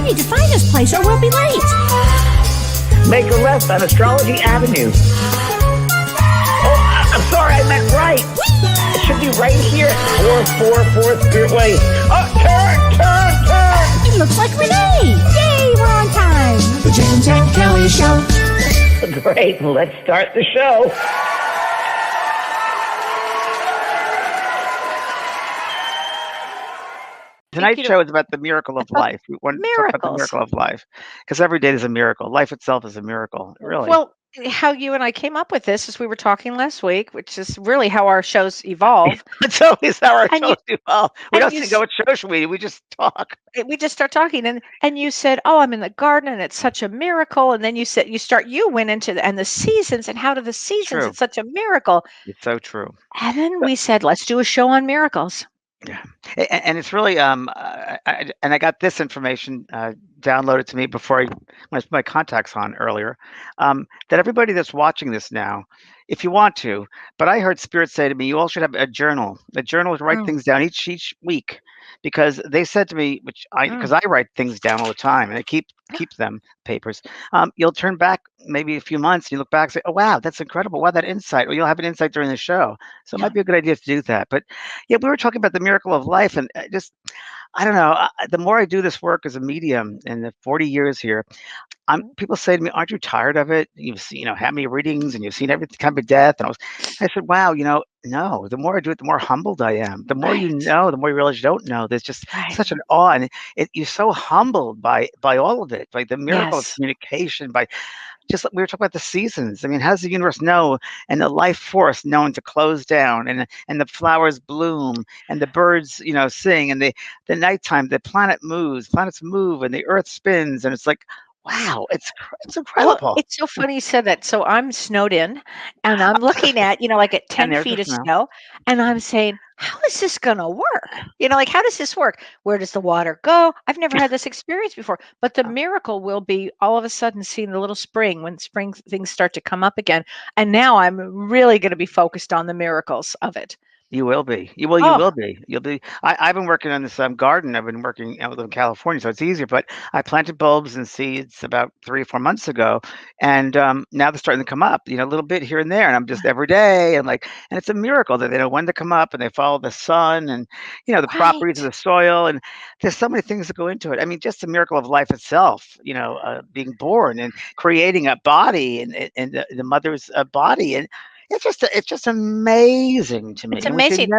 need to find this place or we'll be late. Make a left on Astrology Avenue. Oh, I'm sorry, I meant right. It should be right here. 444 Spirit Way. Oh, turn. It looks like Renee. Yay, we're on time. The James and Kellee Show. Great, let's start the show. Tonight's show is about the miracle of life. We want to talk about the Miracles. miracle of life because every day is a miracle. Life itself is a miracle, really. Well, how you and I came up with this is we were talking last week, which is really how our shows evolve. It's always how our And shows evolve. We and don't you think, what show should we do? We just talk. We just start talking, and you said, "Oh, I'm in the garden, and it's such a miracle." And then you said you went into the seasons, and how do the seasons? True. It's such a miracle. It's so true. And then we said, "Let's do a show on miracles." Yeah, and it's really I got this information downloaded to me before when I put my contacts on earlier, that everybody that's watching this now, if you want to, but I heard Spirit say to me, you all should have a journal to write Mm. things down each week, because they said to me, because I write things down all the time and I keep them papers. You'll turn back maybe a few months, you look back and say, oh wow, that's incredible, wow, that insight, or you'll have an insight during the show. So it might be a good idea to do that. But yeah, we were talking about the miracle of life, and I don't know. The more I do this work as a medium in the 40 years here, people say to me, "Aren't you tired of it? You've seen, how many readings, and you've seen every kind of death." And I said, "Wow, no. The more I do it, the more humbled I am. The more you know, the more you realize you don't know. There's just such an awe, and you're so humbled by all of it, by the miracle of Yes. communication, by just like we were talking about the seasons. I mean, how does the universe know, and the life force known to close down, and the flowers bloom, and the birds, sing, and the nighttime, the planets move, and the earth spins, and it's like, wow, it's Well, incredible. it's so funny you said that. So I'm snowed in, and I'm looking at, like at And 10 there's feet the of snow. snow, and I'm saying, how is this going to work? Like, how does this work? Where does the water go? I've never had this experience before. But the miracle will be all of a sudden seeing the little spring when spring things start to come up again. And now I'm really going to be focused on the miracles of it. You will be. You will. You Oh, will be. You'll be. I've been working on this garden. I've been working out in California, so it's easier. But I planted bulbs and seeds about 3 or 4 months ago, and now they're starting to come up. A little bit here and there, and I'm just every day, and it's a miracle that they know when to come up, and they follow the sun, and the properties of right. the soil, and there's so many things that go into it. I mean, just the miracle of life itself. Being born and creating a body, and the mother's body, and it's just amazing to me, It's and amazing.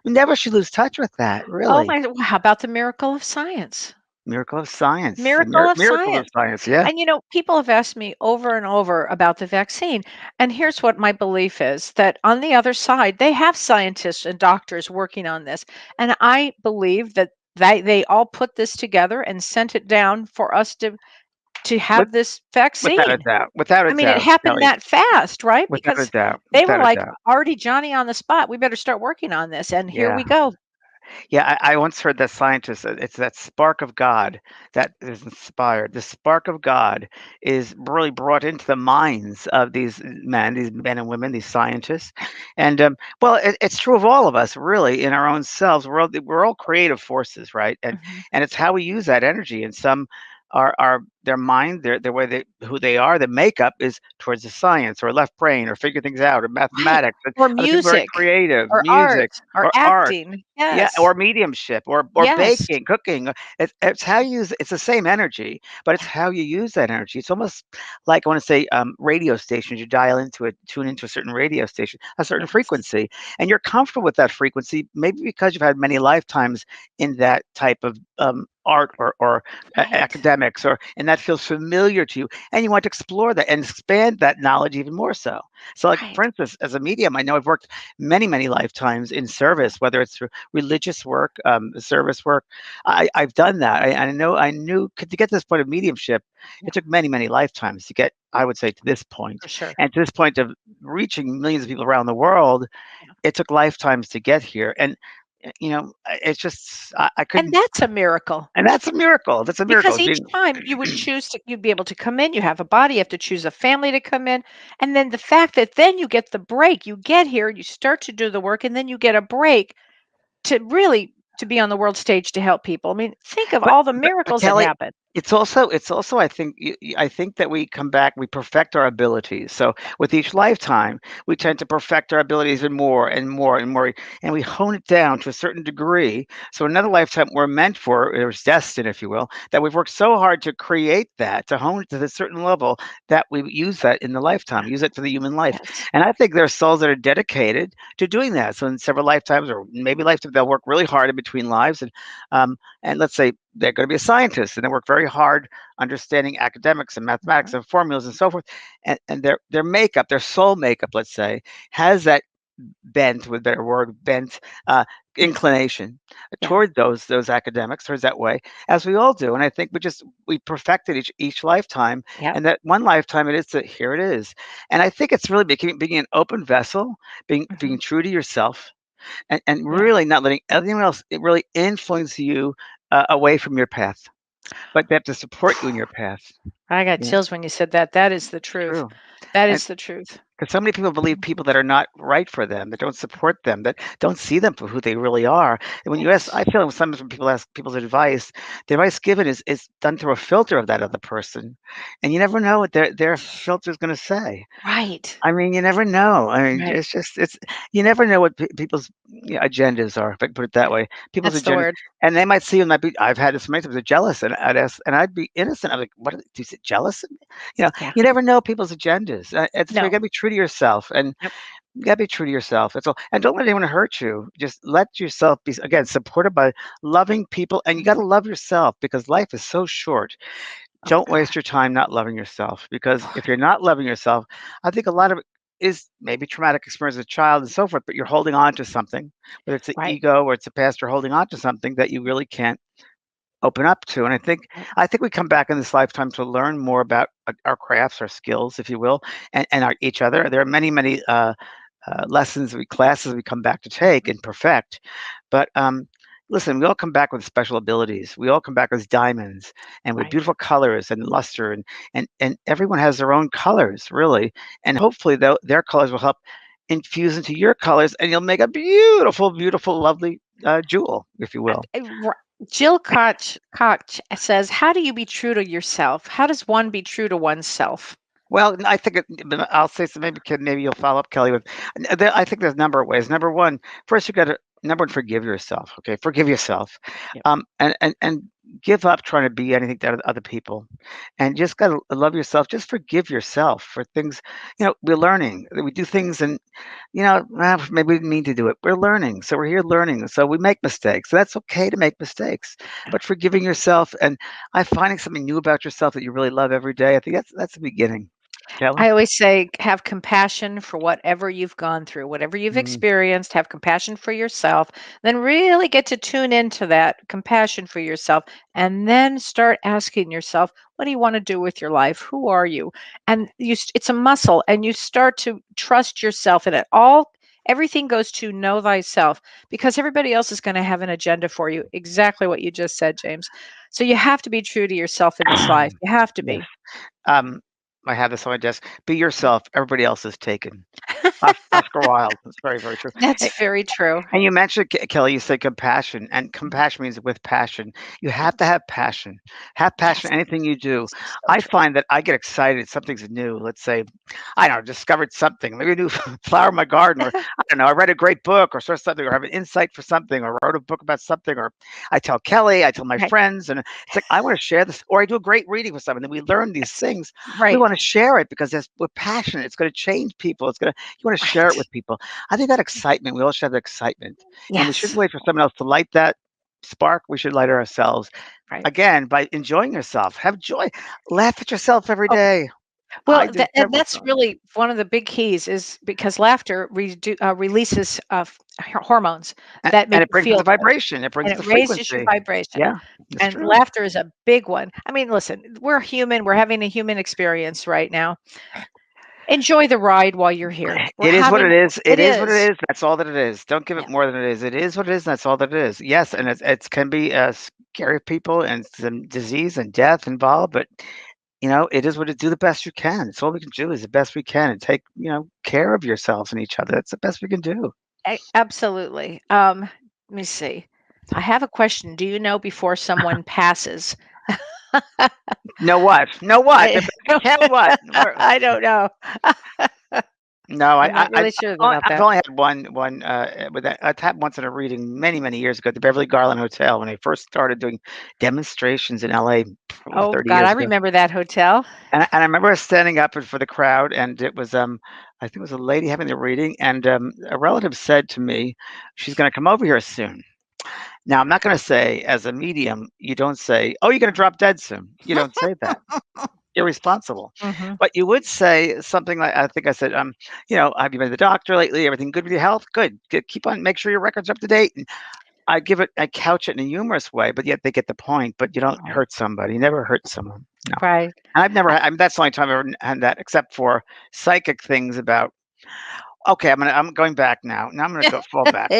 we never should lose touch with that, Oh, really. my. How about the miracle of science? Miracle of science, the Miracle of miracle of science. science, yeah. And people have asked me over and over about the vaccine. And here's what my belief is, that on the other side, they have scientists and doctors working on this. And I believe that they all put this together and sent it down for us to With have this Without a vaccine. doubt, without I a mean, it doubt, happened Kelly, that fast, right? without a Because doubt, they were without a like doubt. already Johnny on the spot. We better start working on this. And here Yeah, we go. yeah. I once heard that scientist. It's that spark of God that is inspired. The spark of God is really brought into the minds of these men and women, these scientists. And well, it's true of all of us, really, in our own selves. We're all creative forces, right? And Mhm. and it's how we use that energy. And some are their mind, their way who they are, the makeup is towards the science or left brain or figure things out or Right. mathematics. And Or other people are very music creative, or art music or or art. acting. Yeah, Yes. or mediumship, or Yes. baking, cooking. It's how you use. It's the same energy, but it's how you use that energy. It's almost like, I want to say, radio stations. You dial into it, tune into a certain radio station, a certain Yes. frequency, and you're comfortable with that frequency. Maybe because you've had many lifetimes in that type of art or Right. academics, and that feels familiar to you, and you want to explore that and expand that knowledge even more so. So, like Right. for instance, as a medium, I know I've worked many lifetimes in service, whether it's through religious work, service work. I've done that. I knew to get to this point of mediumship, Yeah, it took many lifetimes to get, I would say, to this point. for sure. And to this point of reaching millions of people around the world, Yeah. it took lifetimes to get here. And, it's just, I And couldn't, that's a miracle, and that's a miracle. That's a miracle. because each time you would you'd be able to come in, you have a body, you have to choose a family to come in. And then the fact that then you get the break, you get here, you start to do the work, and then you get a break to really to be on the world stage to help people. I mean, think of But all the but miracles that Kelly, happen. it's also I think I think that we come back, we perfect our abilities. So with each lifetime, we tend to perfect our abilities even more and more and more, and we hone it down to a certain degree. So another lifetime we're meant for, or it's destined, if you will, that we've worked so hard to create that, to hone it to a certain level that we use that in the lifetime, use it for the human life. Yes. And I think there are souls that are dedicated to doing that. So in several lifetimes, or maybe lifetimes, they'll work really hard in between lives, and let's say they're going to be a scientist and they work very hard understanding academics and mathematics Mhm. and formulas and so forth. And their makeup, their soul makeup, let's say, has that bent, with a better word, bent uh, inclination Yeah. toward those academics, towards that way, as we all do. And I think we perfected each lifetime, Yep. and that one lifetime it is that here it is. And I think it's really being an open vessel, being Mhm. true to yourself, and Yeah. really not letting anyone else really influence you away from your path, but they have to support you in your path. I got You know, chills when you said that. That is the truth. true. That And is the truth. because so many people believe people that are not right for them, that don't support them, that don't see them for who they really are. And when you ask, Yes. I feel sometimes when people ask people's advice, the advice given is done through a filter of that other person, and you never know what their filter is going to say. Right. I mean, you never know. I mean, Right. it's you never know what people's agendas are, if I can put it that way. People's That's the agendas, word. and they might see and might be. I've had this many times. They're jealous, and I'd ask, and I'd be innocent. I'm like, "What? Is it jealous?" Yeah. You never know people's agendas. It's where you No. got to be true to yourself, and Yep. you got to be true to yourself. That's all. And don't let anyone hurt you. Just let yourself be again supported by loving people, and you got to Mhm. love yourself because life is so short. Oh Don't God. waste your time not loving yourself, because if you're not loving yourself, I think a lot of it is maybe traumatic experience as a child and so forth, but you're holding on to something, whether it's the Right. ego or it's the past, you're holding on to something that you really can't open up to. And Right. I think we come back in this lifetime to learn more about our crafts, our skills, if you will, and each other. There are many lessons, classes we come back to take Mhm. and perfect. But listen, we all come back with special abilities. We all come back as diamonds and with Right. beautiful colors and luster, and everyone has their own colors, really. And hopefully, their colors will help infuse into your colors, and you'll make a beautiful, lovely jewel, if you will. Jill Koch says, "How do you be true to yourself? How does one be true to oneself?" Well, I think but I'll say so. Maybe you'll follow up, Kelly. With I think there's a number of ways. Number one, first you got to number one, forgive yourself. Okay, forgive yourself, Yep. and give up trying to be anything to other people, and just got to love yourself. Just forgive yourself for things. We're learning. We do things, and maybe we didn't mean to do it. We're learning, so we're here learning. So we make mistakes. So that's okay to make mistakes, but forgiving yourself and finding something new about yourself that you really love every day. I think that's the beginning. Kelly? I always say have compassion for whatever you've gone through, whatever you've Mm, experienced, have compassion for yourself, then really get to tune into that compassion for yourself and then start asking yourself, what do you want to do with your life? Who are you? And it's a muscle and you start to trust yourself and it all everything goes to know thyself because everybody else is going to have an agenda for you. Exactly what you just said, James. So you have to be true to yourself in this life. You have to yes. be. Um, I have this on my desk. Be yourself. Everybody else is taken. Oscar Wilde. That's very, very true. That's very true. And you mentioned, Kelly, you said compassion, and Mhm. compassion means with passion. You have to Yes. have passion. Have passion Yes. in anything you do. So I true. find that I get excited. Something's new. Let's say, I don't know, discovered something, maybe a new flower in my garden, or I don't know, I read a great book or saw something, or have an insight for something, or wrote a book about something, or I tell Kelly, I tell my Right. friends, and it's like, I want to share this, or I do a great reading with someone, and we learn these Yes. things. We Right. want to share it because we're passionate. It's going to change people. You want to share it Right. with people. I think that excitement, we all should have that excitement. And we shouldn't Yes. wait for someone else to light that spark. We should light it ourselves. Right. Again, by enjoying yourself. Have joy. Laugh at yourself every Oh, day. I well, did and several that's times. really one of the big keys is because laughter releases hormones that And make it you brings us feel a good, vibration. It and brings it the raises your frequency. vibration. Yeah, it's And true. laughter is a big one. I mean, listen, we're human. We're having a human experience right now. Enjoy the ride while you're here. We're It is what it having is. it It is what it is. is. That's all that it is. Don't give it Yeah. more than it is. It is what it is. That's all that it is. Yes, and it can be scary people and some disease and death involved, but it is what it do the best you can. It's all we can do is the best we can and take, care of yourselves and each other. That's the best we can do. Absolutely. Let me see. I have a question. Do you know before someone passes? Know what? Know what? I Tell what? I don't know. No, I'm not really sure about I've that. only had one with that. I've had once in a reading many years ago at the Beverly Garland Hotel when I first started doing demonstrations in LA Oh 30 God, I years ago. remember that hotel. And I remember standing up for the crowd, and it was I think it was a lady having the reading, and a relative said to me, "She's going to come over here soon." Now I'm not going to say as a medium, you don't say, "Oh, you're going to drop dead soon." You don't say that. Irresponsible. Hmm. But you would say something like, I think I said, have you been to the doctor lately? Everything good with your health? Good. Keep on, make sure your record's up to date. And I couch it in a humorous way, but yet they get the point. But you don't Right. hurt somebody. You never hurt someone. No. Right. And I've never had, that's the only time I've ever had that, except for psychic things about, okay, I'm going back now. Now I'm going to go fall back.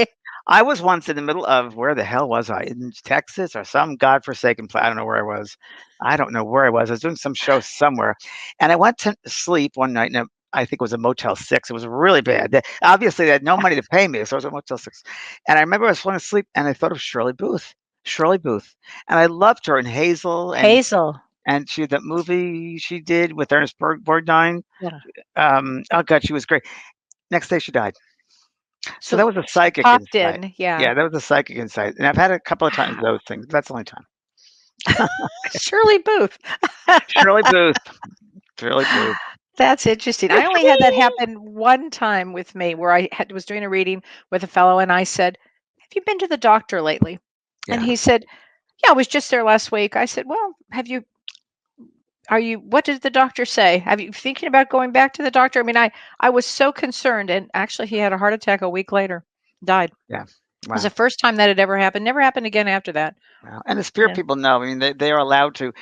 I was once in the middle of, where the hell was I? In Texas or some godforsaken place. I don't know where I was. I don't know where I was. I was doing some show somewhere. And I went to sleep one night and I think it was a Motel 6. It was really bad. Obviously, they had no money to pay me, so it was a Motel 6. And I remember I was falling asleep and I thought of Shirley Booth. Shirley Booth. And I loved her, and Hazel, Hazel. and she, that movie she did with Ernest Borgnine. Yeah. Oh God, she was great. Next day she died. So that So was a she psychic popped insight. in. Yeah. Yeah, that was a psychic insight, and I've had a couple of times Wow. those things. That's the only time. Shirley Booth. Shirley Booth. Shirley Booth. That's interesting. I only had that happen one time with me where was doing a reading with a fellow and I said, "Have you been to the doctor lately?" And Yeah, he said, "Yeah, I was just there last week." I said, "Well, what did the doctor say? Have you thinking about going back to the doctor?" I mean, I was so concerned, and actually he had a heart attack a week later. Died. yeah. It was the Wow. first time that had ever happened. Never happened again after that. Wow. And the spirit Yeah. people know. I mean, they are allowed to.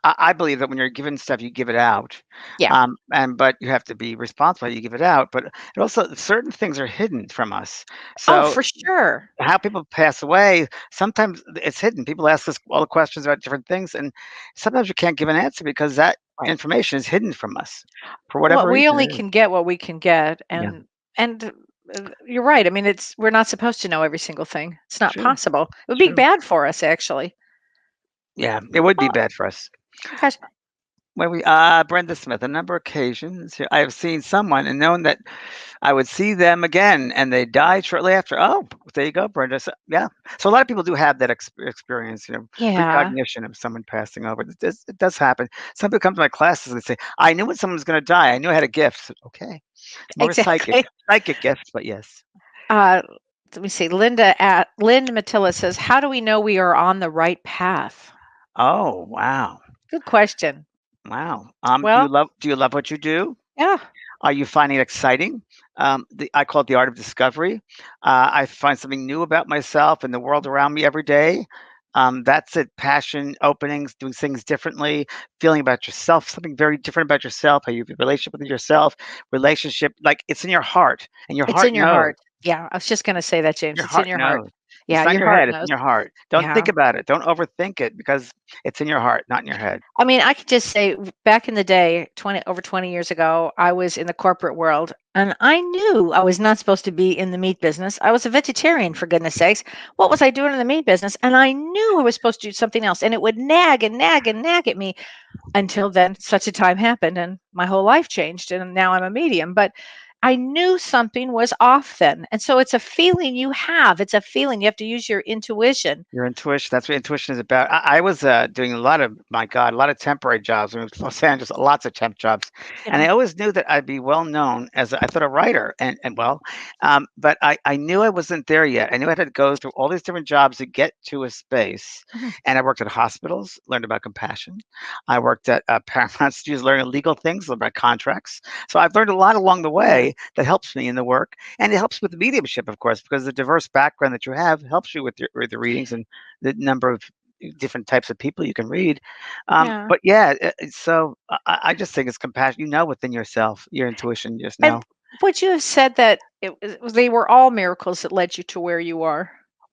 I believe that when you're given stuff, you give it out. Yeah. And but you have to be responsible. You give it out, but it also certain things are hidden from us. Oh, So for sure. how people pass away, sometimes it's hidden. People ask us all the questions about different things, and sometimes you can't give an answer because that Right. information is hidden from us for Well, whatever we reason only it is. can get what we can get, Yeah, and you're right. I mean, we're not supposed to know every single thing. It's not true, possible. It would be true. bad for us, actually. Yeah, it would be Oh, bad for us. gosh. When we Brenda Smith, a number of occasions, I have seen someone and known that I would see them again, and they died shortly after. Oh, there you go, Brenda. So, yeah. So a lot of people do have that experience, Yeah. precognition of someone passing over. It does happen. Some people come to my classes and they say, "I knew when someone was going to die. I knew I had a gift." I said, okay, more of a psychic, Exactly. psychic gift, but yes. Uh, Let me see. Linda Matilla says, "How do we know we are on the right path?" Oh, wow, Good question. wow. Well, Do you love what you do? yeah, Are you finding it exciting? I call it the art of discovery. I find something new about myself and the world around me every day. That's it. Passion, openings, doing things differently, feeling about yourself, something very different about yourself, how you have a relationship with yourself, relationship, like it's in your heart, and your it's heart in your knows. heart. Yeah, I was just going to say that, James. Your It's in heart your heart. knows. It's Yeah, not in your your heart head, it's in knows. your heart. Don't Yeah. think about it. Don't overthink it because it's in your heart, not in your head. I mean, I could just say back in the day, over 20 years ago, I was in the corporate world and I knew I was not supposed to be in the meat business. I was a vegetarian, for goodness sakes. What was I doing in the meat business? And I knew I was supposed to do something else. And it would nag and nag and nag at me until then such a time happened and my whole life changed. And now I'm a medium. But I knew something was off then. And so it's a feeling you have. It's a feeling you have to use your intuition. Your intuition, that's what intuition is about. I was doing a lot of, my God, a lot of temporary jobs. We moved to Los Angeles, lots of temp jobs. And Yeah. I always knew that I'd be well known as, I thought, a writer. But I knew I wasn't there yet. I knew I had to go through all these different jobs to get to a space. Mhm. And I worked at hospitals, learned about compassion. I worked at Paramount Studios, learning legal things, learned about contracts. So I've learned a lot along the way that helps me in the work. And it helps with the mediumship, of course, because the diverse background that you have helps you with the readings and the number of different types of people you can read. Yeah. But yeah, so I just think it's compassion. You know, within yourself, your intuition, you just know. And would you have said that they were all miracles that led you to where you are?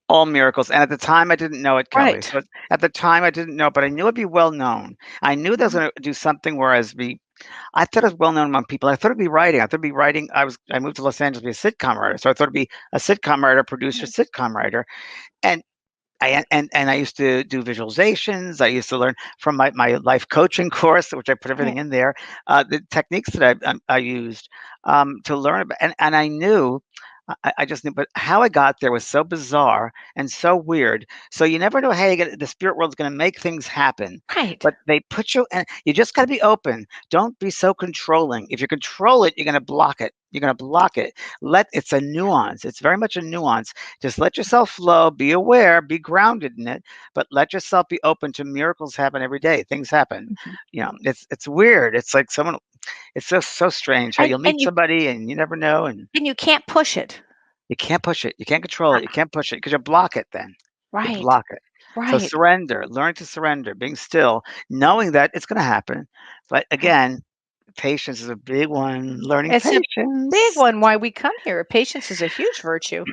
All miracles. And at the time, I didn't know it, Kelly. Right. So at the time, I didn't know, but I knew I'd be well known. I knew that I was Mhm. going to do something where I thought I was well known among people. I thought it'd be writing. I thought it'd be writing. I moved to Los Angeles to be a sitcom writer. So I thought it'd be a sitcom writer, producer, Yeah. sitcom writer. And And I used to do visualizations. I used to learn from my life coaching course, which I put everything Right. in there, the techniques that I used to learn about. And I knew, I just knew, but how I got there was so bizarre and so weird. So you never know how the spirit world's going to make things happen. Right. But they put you, and you just got to be open. Don't be so controlling. If you control it, you're going to block it. You're going to block it. It's a nuance. It's very much a nuance. Just let yourself flow. Be aware. Be grounded in it. But let yourself be open to miracles happen every day. Things happen. Mhm. It's weird. It's like someone. It's so strange how And you'll and meet you somebody and you never know, and and you can't push it. you can't push it. You can't control Uh, it. You can't push it because you block it then. You right. block it. So Right. surrender. Learn to surrender. Being still, knowing that it's going to happen. But Right. again, patience is a big one. Learning It's a big patience. one why we come here. Patience is a huge virtue.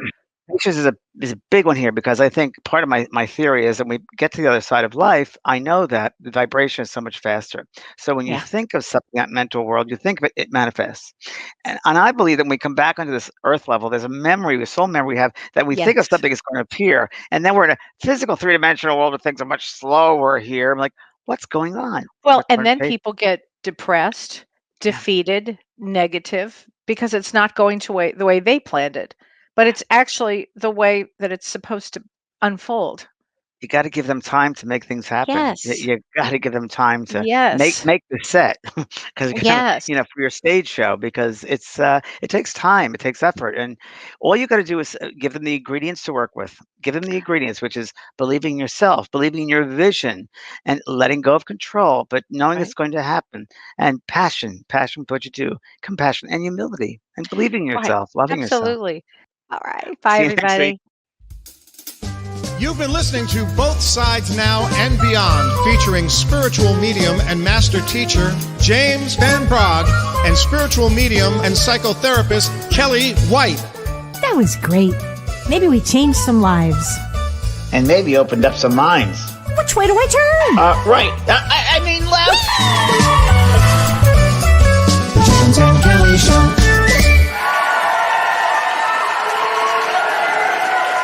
Patience is a big one here because I think part of my theory is that when we get to the other side of life, I know that the vibration is so much faster. So when you Yeah. think of something in that mental world, you think of it, it manifests. And I believe that when we come back onto this earth level, there's a memory, a soul memory we have that we think of Yes. something is going to appear. And then we're in a physical three-dimensional world where things are much slower here. I'm like, what's going on? Well, Much and more then patient. people get depressed, Yeah. defeated, negative because it's not going to the way they planned it. But it's actually the way that it's supposed to unfold. You gotta give them time to make things happen. Yes. You gotta give them time to make Yes. make the set, because Yes. for your stage show, because it takes time, it takes effort, and all you gotta do is, give them the ingredients to work with. Give them the ingredients, which is believing in yourself, believing in your vision, and letting go of control, but knowing it's Right. going to happen, and passion for what you do, compassion and humility, and believing in Right. yourself, loving yourself. Absolutely. All right. Bye, See you next week. everybody. You've been listening to Both Sides Now and Beyond, featuring spiritual medium and master teacher James Van Praagh and spiritual medium and psychotherapist Kellee White. That was great. Maybe we changed some lives. And maybe opened up some minds. Which way do I turn? Right. I mean left.